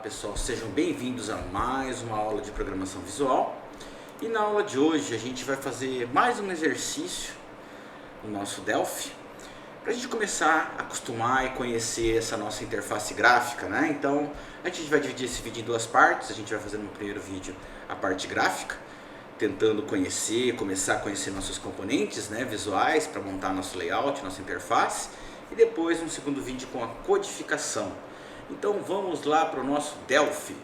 pessoal, sejam bem-vindos a mais uma aula de programação visual. E na aula de hoje a gente vai fazer mais um exercício no nosso Delphi para a gente começar a acostumar e conhecer essa nossa interface gráfica, né? Então a gente vai dividir esse vídeo em duas partes. A gente vai fazer no primeiro vídeo a parte gráfica, tentando começar a conhecer nossos componentes, né, visuais para montar nosso layout, nossa interface, e depois um segundo vídeo com a codificação. Então vamos lá para o nosso Delphi.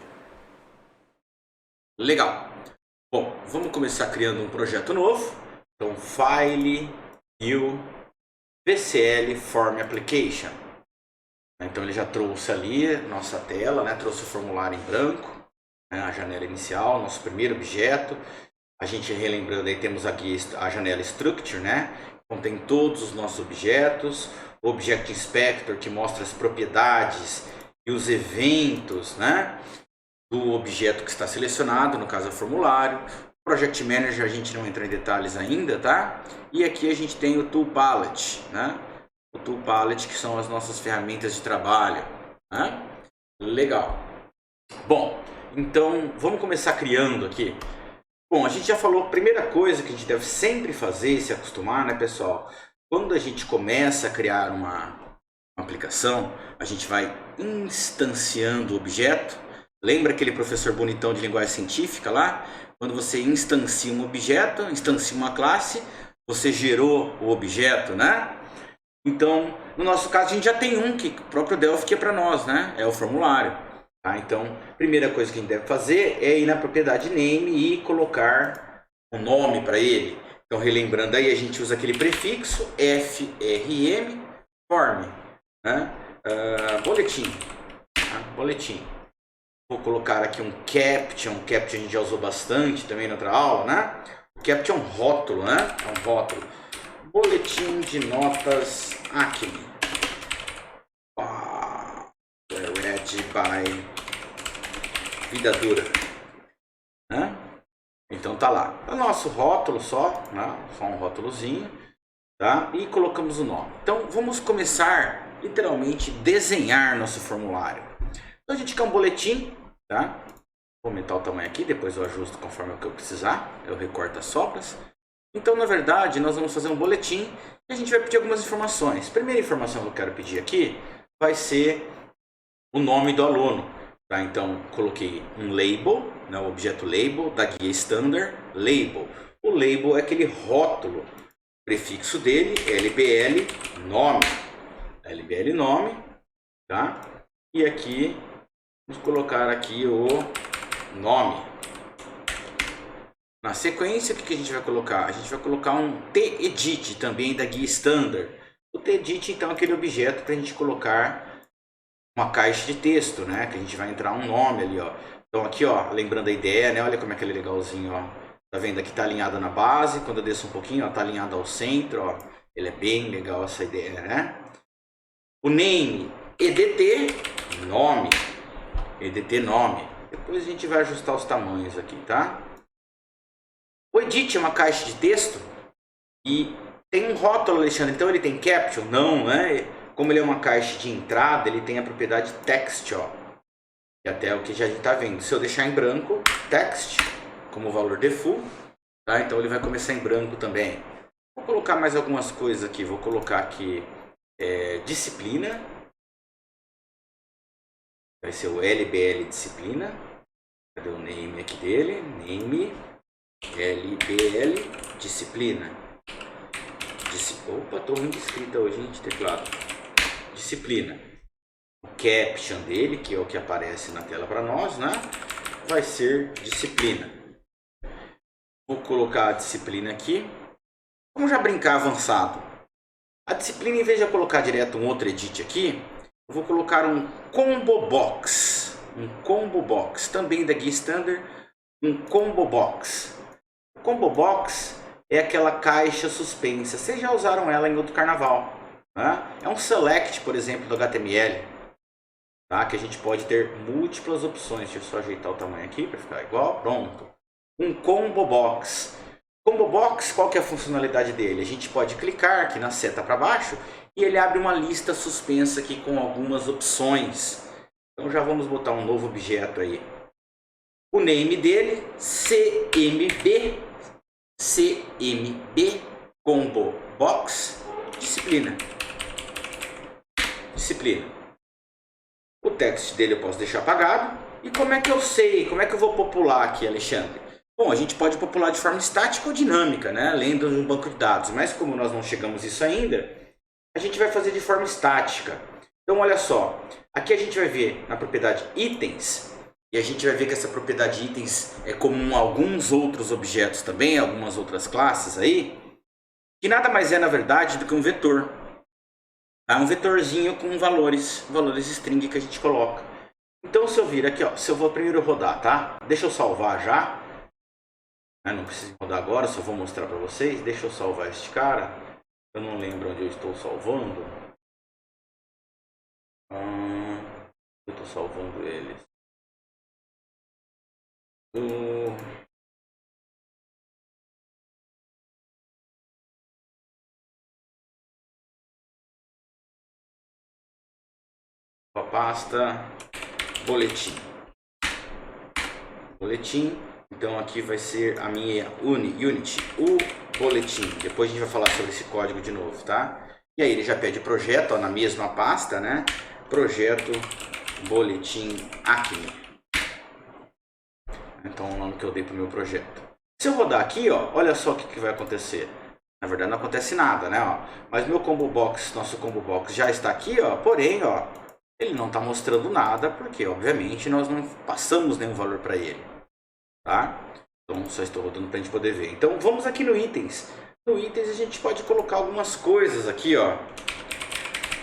Legal. Bom, vamos começar criando um projeto novo. Então File, New, VCL Form Application. Então ele já trouxe ali nossa tela, né? Trouxe o formulário em branco, né? A janela inicial, nosso primeiro objeto. A gente relembrando aí, temos aqui a janela Structure, né? Contém todos os nossos objetos. O Object Inspector, que mostra as propriedades e os eventos, né, do objeto que está selecionado, no caso é o formulário. O Project Manager a gente não entra em detalhes ainda, tá? E aqui a gente tem o Tool Palette, né? O Tool Palette, que são as nossas ferramentas de trabalho, né? Legal. Bom, então vamos começar criando aqui. Bom, a gente já falou, a primeira coisa que a gente deve sempre fazer e se acostumar, né, pessoal? Quando a gente começa a criar uma aplicação, a gente vai instanciando o objeto. Lembra aquele professor bonitão de linguagem científica lá? Quando você instancia um objeto, instancia uma classe, você gerou o objeto, né? Então, no nosso caso, a gente já tem um que o próprio Delphi que é para nós, né? É o formulário. Tá? Então, a primeira coisa que a gente deve fazer é ir na propriedade name e colocar um nome para ele. Então, relembrando aí, a gente usa aquele prefixo frm form, né? Boletim, tá? Boletim. Vou colocar aqui um caption. Caption a gente já usou bastante também na outra aula, né? O caption é um rótulo, né? É um rótulo. Boletim de notas Acme. Read by Vida Dura, né? Então tá lá. É o nosso rótulo só, né? Só um rótulozinho, tá? E colocamos o nome. Então vamos começar literalmente desenhar nosso formulário. Então a gente quer um boletim, tá? Vou aumentar o tamanho aqui, depois eu ajusto conforme o que eu precisar. Eu recorto as sobras. Então, na verdade, nós vamos fazer um boletim e a gente vai pedir algumas informações. A primeira informação que eu quero pedir aqui vai ser o nome do aluno, tá? Então, coloquei um label, né? O objeto label da guia standard, label. O label é aquele rótulo, prefixo dele, LBL, nome. LBL, nome, tá? E aqui, vamos colocar aqui o nome. Na sequência, o que a gente vai colocar? A gente vai colocar um TEdit também da guia standard. O TEdit, então, é aquele objeto para a gente colocar uma caixa de texto, né? Que a gente vai entrar um nome ali, ó. Então aqui, ó, lembrando a ideia, né? Olha como é que ele é legalzinho, ó. Tá vendo? Aqui tá alinhado na base. Quando eu desço um pouquinho, ó, tá alinhado ao centro, ó. Ele é bem legal essa ideia, né? O name, EDT, nome. EDT, nome. Depois a gente vai ajustar os tamanhos aqui, tá? O edit é uma caixa de texto e tem um rótulo, Alexandre. Então ele tem caption? Não, né? Como ele é uma caixa de entrada, ele tem a propriedade text, ó. Que até o que já a gente tá vendo. Se eu deixar em branco, text, como valor default, tá? Então ele vai começar em branco também. Vou colocar mais algumas coisas aqui. Vou colocar aqui disciplina. Vai ser o LBL disciplina. Cadê o name aqui dele? Name LBL disciplina. Opa, tô ruim de escrita hoje, gente, teclado. Disciplina. O caption dele, que é o que aparece na tela para nós, né? Vai ser disciplina. Vou colocar a disciplina aqui. Vamos já brincar avançado. A disciplina, em vez de eu colocar direto um outro edit aqui, eu vou colocar um combo box. Um combo box, também da guia standard, um combo box. O combo box é aquela caixa suspensa. Vocês já usaram ela em outro carnaval, né? É um select, por exemplo, do HTML, tá? Que a gente pode ter múltiplas opções. Deixa eu só ajeitar o tamanho aqui para ficar igual. Pronto. Um combo box. Combo box, qual que é a funcionalidade dele? A gente pode clicar aqui na seta para baixo e ele abre uma lista suspensa aqui com algumas opções. Então já vamos botar um novo objeto aí. O name dele, CMB Combo Box Disciplina. O text dele eu posso deixar apagado. E como é que eu sei? Como é que eu vou popular aqui, Alexandre? Bom, a gente pode popular de forma estática ou dinâmica, né? Além do banco de dados. Mas como nós não chegamos a isso ainda, a gente vai fazer de forma estática. Então olha só, aqui a gente vai ver na propriedade itens, e a gente vai ver que essa propriedade itens é comum a alguns outros objetos também, algumas outras classes aí, que nada mais é na verdade do que um vetor. Tá? Um vetorzinho com valores string que a gente coloca. Então se eu vir aqui, ó, se eu vou primeiro rodar, tá? Deixa eu salvar já. Não preciso rodar agora, só vou mostrar para vocês. Deixa eu salvar este cara. Eu não lembro onde eu estou salvando. Eu estou salvando eles. A pasta boletim. Então aqui vai ser a minha Unity, o boletim. Depois a gente vai falar sobre esse código de novo, tá? E aí ele já pede projeto, ó, na mesma pasta, né? Projeto boletim Acme. Então é o nome que eu dei para o meu projeto. Se eu rodar aqui, ó, olha só o que vai acontecer. Na verdade não acontece nada, né? Ó. Mas meu combo box, nosso combo box já está aqui, ó. Porém, ó, ele não está mostrando nada porque, obviamente, nós não passamos nenhum valor para ele, tá? Então só estou rodando para a gente poder ver. Então vamos aqui no itens. No itens a gente pode colocar algumas coisas aqui, ó.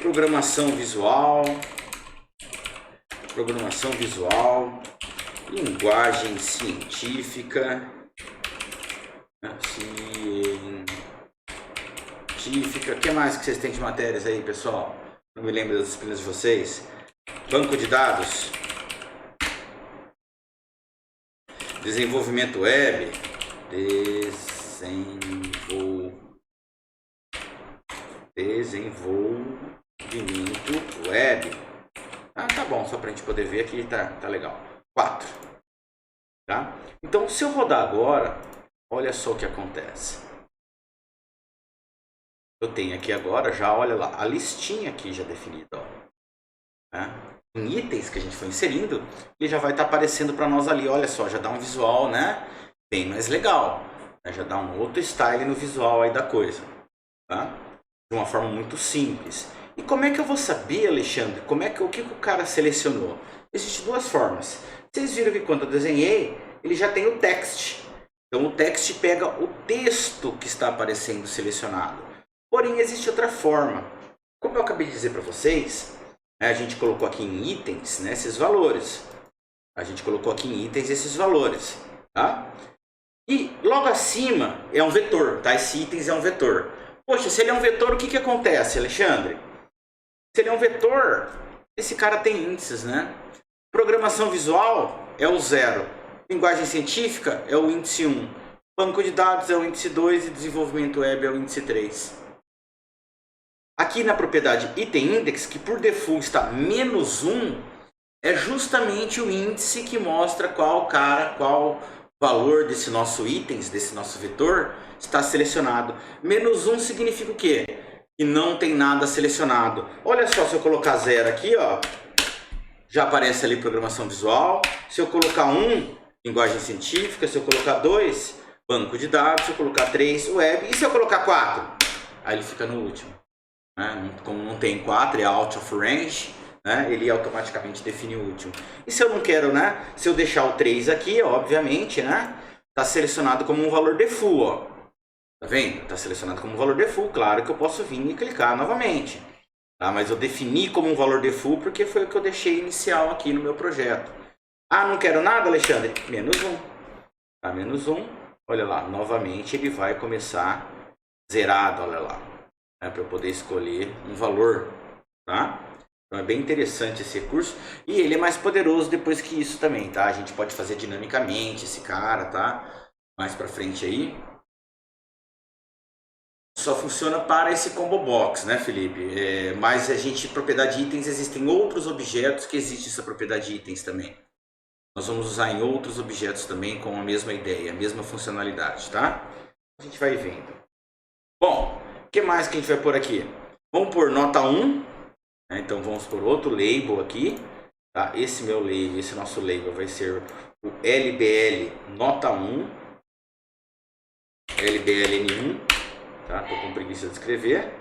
Programação visual, linguagem científica, o que mais que vocês têm de matérias aí, pessoal? Não me lembro das disciplinas de vocês. Banco de dados, desenvolvimento web, desenvolvimento web. Tá bom, só para a gente poder ver aqui, tá legal. 4. Tá? Então, se eu rodar agora, olha só o que acontece. Eu tenho aqui agora, já olha lá, a listinha aqui já definida. Ó. Né? Em itens que a gente foi inserindo, ele já vai estar aparecendo para nós ali. Olha só, já dá um visual, né? Bem mais legal. Né? Já dá um outro style no visual aí da coisa. Tá? De uma forma muito simples. E como é que eu vou saber, Alexandre, o que o cara selecionou? Existem duas formas. Vocês viram que quando eu desenhei, ele já tem o text. Então o text pega o texto que está aparecendo selecionado. Porém, existe outra forma. Como eu acabei de dizer para vocês, né, a gente colocou aqui em itens, né, esses valores. Tá? E logo acima é um vetor, tá? Esse itens é um vetor. Poxa, se ele é um vetor, o que acontece, Alexandre? Se ele é um vetor, esse cara tem índices, né? Programação visual é o 0. Linguagem científica é o índice 1. Banco de dados é o índice 2 e desenvolvimento web é o índice 3. Aqui na propriedade item index, que por default está -1, é justamente o índice que mostra qual valor desse nosso itens, desse nosso vetor, está selecionado. -1 significa o quê? Que não tem nada selecionado. Olha só, se eu colocar 0 aqui, ó, já aparece ali programação visual. Se eu colocar 1, linguagem científica. Se eu colocar 2, banco de dados. Se eu colocar 3, web. E se eu colocar 4? Aí ele fica no último. Né? Como não tem 4, é out of range, né? Ele automaticamente define o último. E se eu não quero, né? Se eu deixar o 3 aqui, obviamente, né? Está selecionado como um valor default, ó. Tá vendo? Está selecionado como um valor default. Claro que eu posso vir e clicar novamente. Tá? Mas eu defini como um valor default porque foi o que eu deixei inicial aqui no meu projeto. Ah, não quero nada, Alexandre? -1. Tá, -1. Olha lá, novamente ele vai começar zerado, olha lá. Né? Para eu poder escolher um valor. Tá? Então é bem interessante esse recurso. E ele é mais poderoso depois que isso também, tá? A gente pode fazer dinamicamente esse cara, tá? Mais pra frente aí. só funciona para esse combo box, né, Felipe? Mas a gente, propriedade de itens, existem outros objetos que existe essa propriedade de itens também. Nós vamos usar em outros objetos também com a mesma ideia, a mesma funcionalidade, tá? A gente vai vendo. Bom, o que mais que a gente vai pôr aqui? Vamos pôr nota 1, né? Então vamos pôr outro label aqui, tá? Esse meu label, esse nosso label vai ser o LBL nota 1, LBLN1, tá? Tô com preguiça de escrever,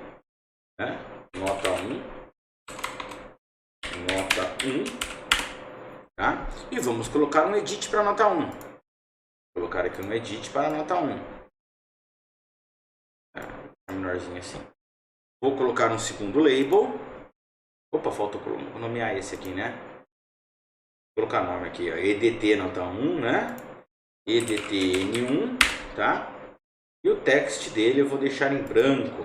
né? Nota 1, nota 1. Tá? E vamos colocar um edit para nota 1. Vou colocar aqui um edit para nota 1. Menorzinho assim. Vou colocar um segundo label. Opa, falta nomear esse aqui, né? Vou colocar nome aqui, ó. EDT nota 1, né? EDTN1, tá? E o text dele eu vou deixar em branco.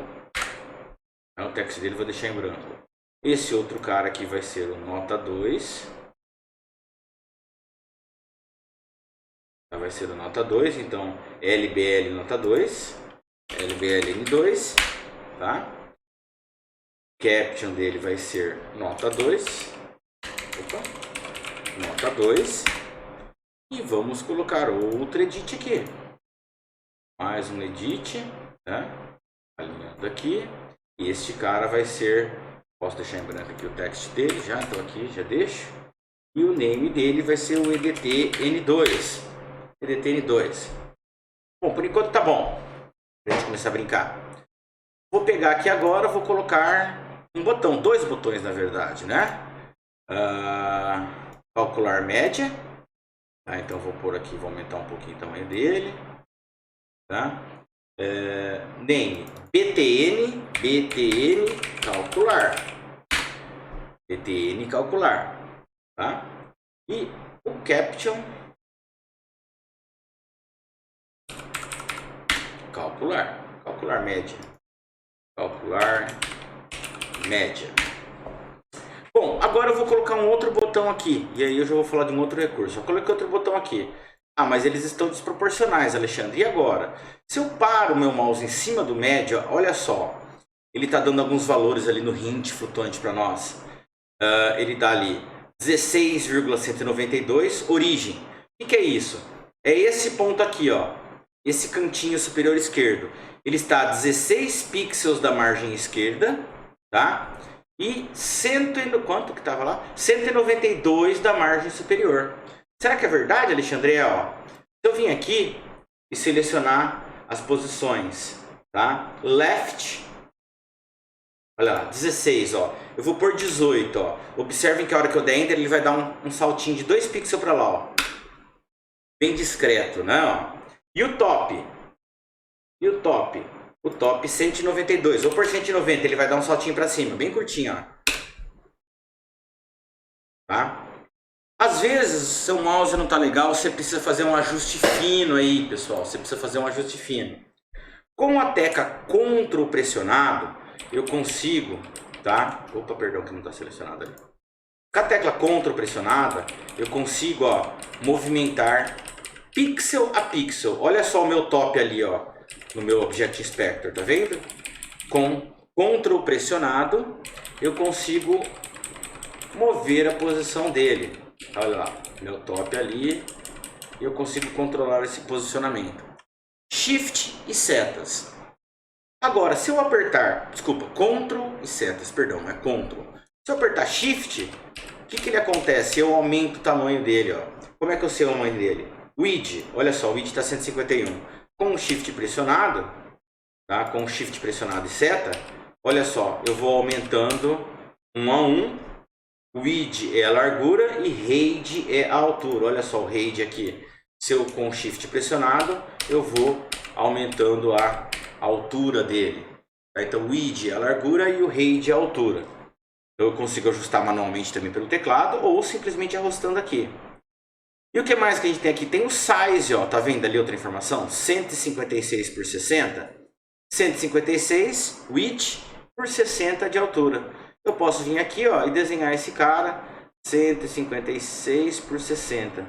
O text dele eu vou deixar em branco. Esse outro cara aqui vai ser o nota 2. Vai ser o nota 2, então LBL nota 2, LBLN2, tá? Caption dele vai ser nota 2, opa, nota 2, e vamos colocar outro edit aqui, mais um edit, tá? Alinhando aqui, e este cara vai ser, posso deixar em branco aqui o text dele, já estou aqui, já deixo, e o name dele vai ser o EDTN2. EDTN2. Bom, por enquanto tá bom. Pra gente começar a brincar. Vou pegar aqui agora, vou colocar um botão, dois botões na verdade, né? Calcular média. Tá? Então vou pôr aqui, vou aumentar um pouquinho o tamanho dele. Tá? Name BTN calcular. BTN calcular. Tá? E o caption calcular média, calcular média. Bom, agora eu vou colocar um outro botão aqui, e aí eu já vou falar de um outro recurso. Eu coloquei outro botão aqui. Ah, mas eles estão desproporcionais, Alexandre. E agora? Se eu paro o meu mouse em cima do média, olha só, ele está dando alguns valores ali no hint flutuante para nós. Ele dá ali 16,192, origem. O que é isso? É esse ponto aqui, ó. Esse cantinho superior esquerdo, ele está a 16 pixels da margem esquerda, tá? E quanto que estava lá? 192 da margem superior. Será que é verdade, Alexandre? Ó, se eu vim aqui e selecionar as posições, tá? Left, olha lá, 16, ó. Eu vou pôr 18, ó. Observem que a hora que eu der Enter, ele vai dar um saltinho de 2 pixels para lá, ó. Bem discreto, né? Ó. E o top? E o top? O top 192. Ou por 190, ele vai dar um saltinho para cima, bem curtinho, ó. Tá? Às vezes, seu mouse não tá legal, você precisa fazer um ajuste fino aí, pessoal. Você precisa fazer um ajuste fino. Com a tecla Ctrl pressionado, eu consigo, tá? Opa, perdão que não está selecionado ali. Com a tecla Ctrl pressionada, eu consigo, ó, movimentar pixel a pixel. Olha só o meu top ali, ó, no meu Object Inspector, tá vendo? Com Ctrl pressionado, eu consigo mover a posição dele. Olha lá, meu top ali, e eu consigo controlar esse posicionamento. Shift e setas. Agora, se eu apertar, desculpa, Ctrl e setas, perdão, é Ctrl. Se eu apertar Shift, o que ele acontece? Eu aumento o tamanho dele, ó. Como é que eu sei o tamanho dele? Width, olha só, o width está 151. Com o Shift pressionado, tá? Com o Shift pressionado e seta, olha só, eu vou aumentando um a um. Width é a largura e height é a altura. Olha só o height aqui. Se eu com o Shift pressionado, eu vou aumentando a altura dele. Tá? Então, width é a largura e o height é a altura. Eu consigo ajustar manualmente também pelo teclado ou simplesmente arrastando aqui. E o que mais que a gente tem aqui? Tem o size, ó. Tá vendo ali outra informação? 156 por 60. 156 width por 60 de altura. Eu posso vir aqui, ó, e desenhar esse cara 156 por 60.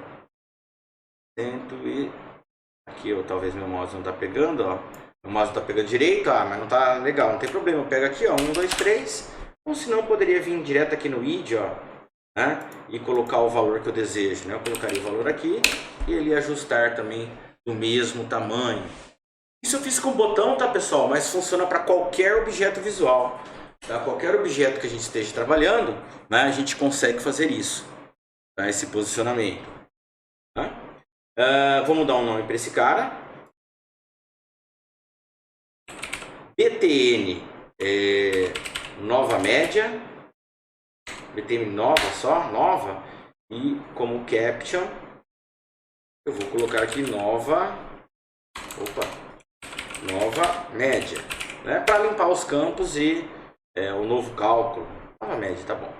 Aqui, ó, talvez meu mouse não tá pegando, ó. O mouse tá pegando direito, mas não tá legal, não tem problema. Eu pego aqui, ó, 1, 2, 3. Ou se não, poderia vir direto aqui no id, ó, né? E colocar o valor que eu desejo, né? Eu colocaria o valor aqui e ele ia ajustar também do mesmo tamanho. Isso eu fiz com o botão, tá, pessoal? Mas funciona para qualquer objeto visual. Tá? Qualquer objeto que a gente esteja trabalhando, né, a gente consegue fazer isso. Tá? Esse posicionamento. Tá? Vamos dar um nome para esse cara. BTN nova média. BTN nova só, nova. E como caption, eu vou colocar aqui nova média, né, para limpar os campos e o novo cálculo. Nova média, tá bom.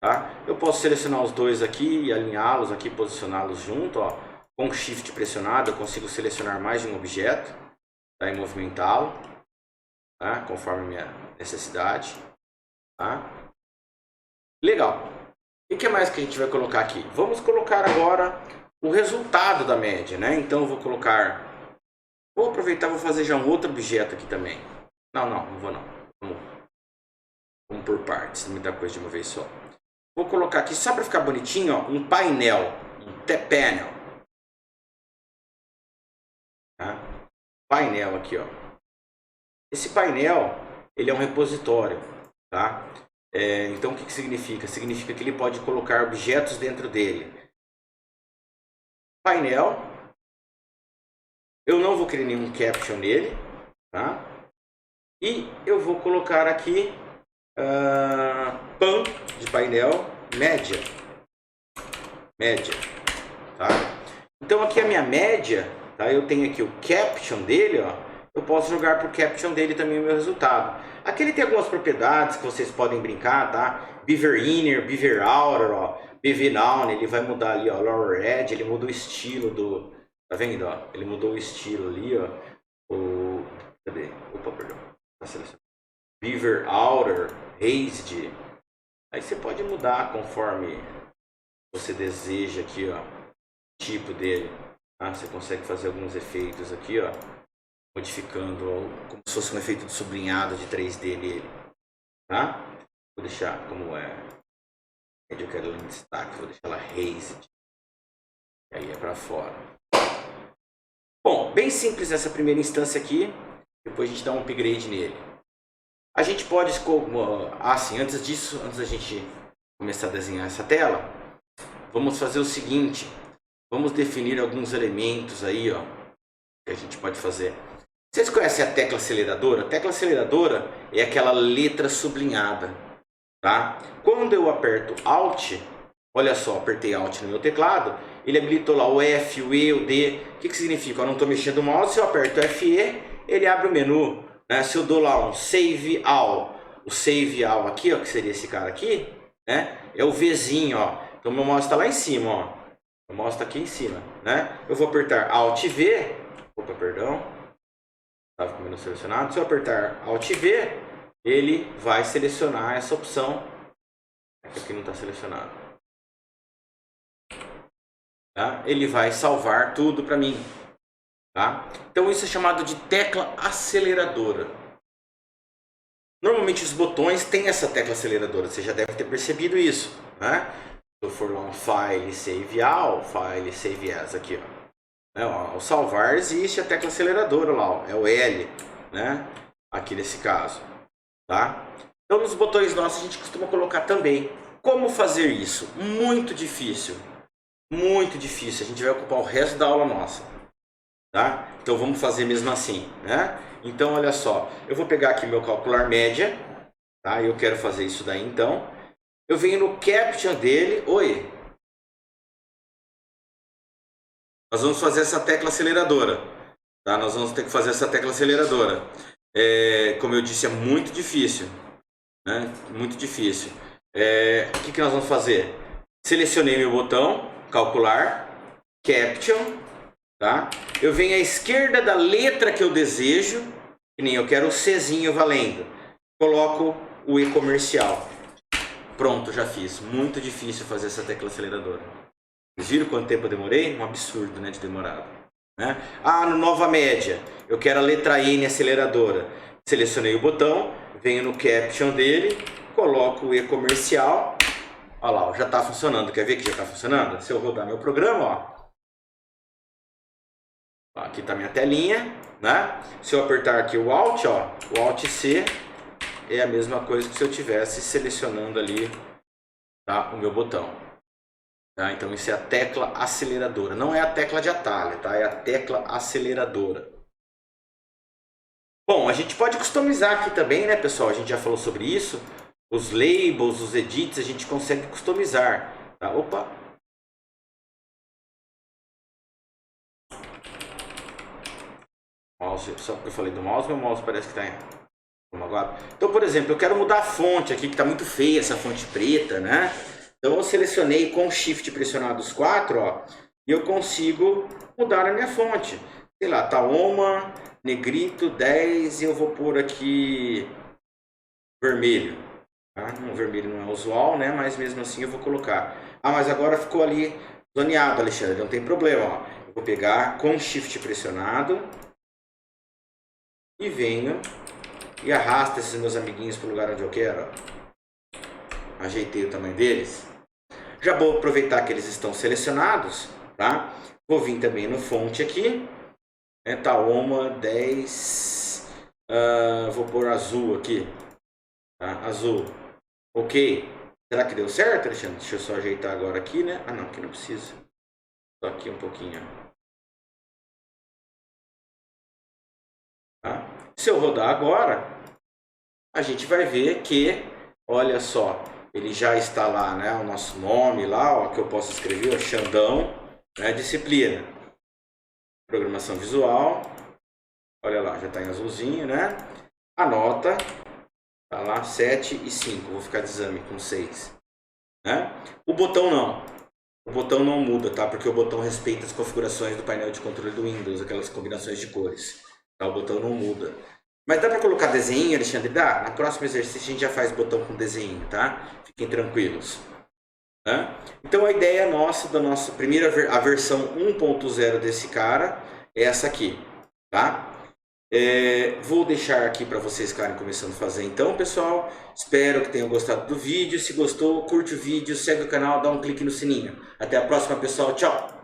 Tá? Eu posso selecionar os dois aqui e alinhá-los aqui, posicioná-los junto, ó. Com Shift pressionado eu consigo selecionar mais de um objeto, tá? E movimentá-lo, tá? Conforme a minha necessidade, tá? Legal. E o que mais que a gente vai colocar aqui? Vamos colocar agora o resultado da média, né? Então eu vou colocar... Vou aproveitar e vou fazer já um outro objeto aqui também. Não vou não. Vamos por partes, muita coisa de uma vez só. Vou colocar aqui, só para ficar bonitinho, ó, um painel, um T-panel. Tá? Painel aqui, ó. Esse painel, ele é um repositório, tá? Então o que significa? Significa que ele pode colocar objetos dentro dele. Painel. Eu não vou criar nenhum caption nele, tá? E eu vou colocar aqui pan de painel média, tá? Então aqui a minha média, tá? Eu tenho aqui o caption dele, ó. Eu posso jogar pro caption dele também o meu resultado. Aqui ele tem algumas propriedades que vocês podem brincar, tá? Beaver inner, beaver outer, ó. Beaver down, ele vai mudar ali, ó, lower edge, ele muda o estilo do, tá vendo, ó? Ele mudou o estilo ali, ó. Cadê? Opa, perdão. Tá selecionado. Beaver outer, raised. Aí você pode mudar conforme você deseja aqui, ó, o tipo dele. Tá? Você consegue fazer alguns efeitos aqui, ó, modificando como se fosse um efeito de sublinhado de 3D nele. Tá? Vou deixar como é. Eu quero ela em destaque, vou deixar ela raised. E aí é para fora. Bom, bem simples essa primeira instância aqui. Depois a gente dá um upgrade nele. A gente pode, antes disso, antes da gente começar a desenhar essa tela, vamos fazer o seguinte, vamos definir alguns elementos aí, ó, que a gente pode fazer. Vocês conhecem a tecla aceleradora? A tecla aceleradora é aquela letra sublinhada, tá? Quando eu aperto Alt, olha só, apertei Alt no meu teclado, ele habilitou lá o F, o E, o D. O que significa? Eu não estou mexendo o mouse, se eu aperto FE, ele abre o menu. Se eu dou lá um Save All, o Save All aqui, ó, que seria esse cara aqui, né? É o Vzinho, ó. Então meu mouse está lá em cima, ó. O mouse está aqui em cima, né? Eu vou apertar Alt V. Opa, perdão. Estava com o menu selecionado. Se eu apertar Alt V, ele vai selecionar essa opção. Aqui não está selecionado. Tá? Ele vai salvar tudo para mim. Tá? Então isso é chamado de tecla aceleradora. Normalmente os botões têm essa tecla aceleradora, você já deve ter percebido isso, né? Se eu for lá um File, Save All, File, Save As aqui, ó. Ao salvar existe a tecla aceleradora lá, ó, é o L, né? Aqui nesse caso, tá? Então nos botões nossos a gente costuma colocar também. Como fazer isso? Muito difícil, muito difícil. A gente vai ocupar o resto da aula nossa. Tá? Então vamos fazer mesmo assim, né? Então olha só, eu vou pegar aqui meu calcular média, tá? Eu quero fazer isso daí então. Eu venho no caption dele, oi. Nós vamos fazer essa tecla aceleradora, tá? Nós vamos ter que fazer essa tecla aceleradora. Como eu disse, é muito difícil, né? Muito difícil. O que nós vamos fazer? Selecionei meu botão, calcular, caption. Tá? Eu venho à esquerda da letra que eu desejo, que nem eu quero o Czinho valendo. Coloco o E comercial. Pronto, já fiz. Muito difícil fazer essa tecla aceleradora. Vocês viram quanto tempo eu demorei? Um absurdo, né, de demorado. né? Ah, no nova média, eu quero a letra N aceleradora. Selecionei o botão, venho no caption dele, coloco o E comercial. Olha lá, já está funcionando. Quer ver que já está funcionando? Se eu rodar meu programa, ó. Aqui está minha telinha, né? Se eu apertar aqui o Alt, ó, o Alt C é a mesma coisa que se eu estivesse selecionando ali, tá, o meu botão. Tá? Então isso é a tecla aceleradora. Não é a tecla de atalho, tá? É a tecla aceleradora. Bom, a gente pode customizar aqui também, né, pessoal? A gente já falou sobre isso. Os labels, os edits, a gente consegue customizar. Tá? Opa! Mouse, só porque eu falei do mouse, meu mouse parece que está magoado. Então, por exemplo, eu quero mudar a fonte aqui, que está muito feia essa fonte preta, né? Então eu selecionei com Shift pressionado os 4, ó, e eu consigo mudar a minha fonte. Sei lá, Tahoma, negrito, 10, e eu vou pôr aqui vermelho. Tá? O vermelho não é usual, né? Mas mesmo assim eu vou colocar. Ah, mas agora ficou ali zoneado, Alexandre, não tem problema, ó. Eu vou pegar com Shift pressionado e venho e arrasta esses meus amiguinhos para o lugar onde eu quero. Ó. Ajeitei o tamanho deles. Já vou aproveitar que eles estão selecionados, tá? Vou vir também no fonte aqui, né? Tahoma 10, vou pôr azul aqui, tá? Azul, ok. Será que deu certo, Alexandre? Deixa eu só ajeitar agora aqui, né? Ah não, aqui não precisa, só aqui um pouquinho, tá? Se eu rodar agora, a gente vai ver que, olha só, ele já está lá, né? O nosso nome lá, ó, que eu posso escrever, ó, Xandão, né? Disciplina. Programação visual. Olha lá, já está em azulzinho, né? A nota tá lá 7 e 5. Vou ficar de exame com 6. Né? O botão não. O botão não muda, tá? Porque o botão respeita as configurações do painel de controle do Windows, aquelas combinações de cores. Tá? O botão não muda. Mas dá para colocar desenho, Alexandre? Dá? Na próxima exercício a gente já faz botão com desenho, tá? Fiquem tranquilos. Né? Então a ideia nossa, da nossa primeira a versão 1.0 desse cara, é essa aqui, tá? Vou deixar aqui para vocês ficarem começando a fazer então, pessoal. Espero que tenham gostado do vídeo. Se gostou, curte o vídeo, segue o canal, dá um clique no sininho. Até a próxima, pessoal. Tchau!